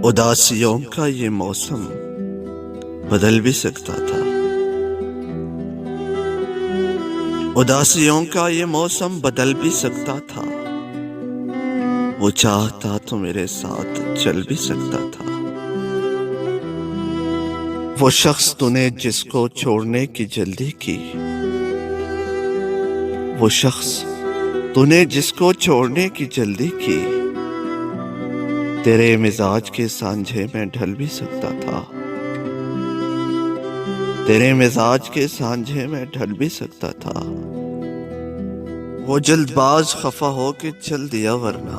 اداسیوں کا یہ موسم بدل بھی سکتا تھا، اداسیوں کا یہ موسم بدل بھی سکتا تھا، وہ چاہتا تو میرے ساتھ چل بھی سکتا تھا۔ وہ شخص تو نے جس کو چھوڑنے کی جلدی کی، وہ شخص تو نے جس کو چھوڑنے کی جلدی کی، تیرے مزاج کے سانجھے میں ڈھل بھی سکتا تھا، تیرے مزاج کے سانجھے میں ڈھل بھی سکتا تھا۔ وہ جلد باز خفا ہو کے چل دیا، ورنہ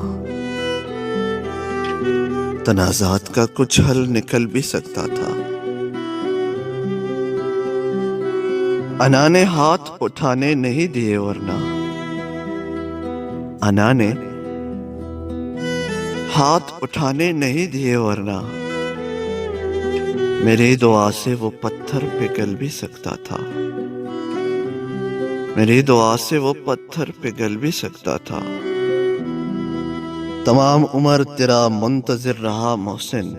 تنازعات کا کچھ حل نکل بھی سکتا تھا۔ انا نے ہاتھ اٹھانے نہیں دیے، ورنہ انا نے ہاتھ اٹھانے نہیں دیے، ورنہ میری دعا سے وہ پتھر پگھل بھی سکتا تھا، میری دعا سے وہ پتھر پگھل بھی سکتا تھا۔ تمام عمر تیرا منتظر رہا محسن،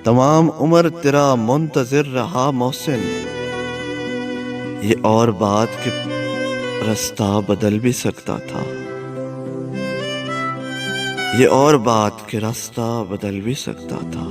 تمام عمر تیرا منتظر رہا محسن، یہ اور بات کہ رستہ بدل بھی سکتا تھا، یہ اور بات کہ راستہ بدل بھی سکتا تھا۔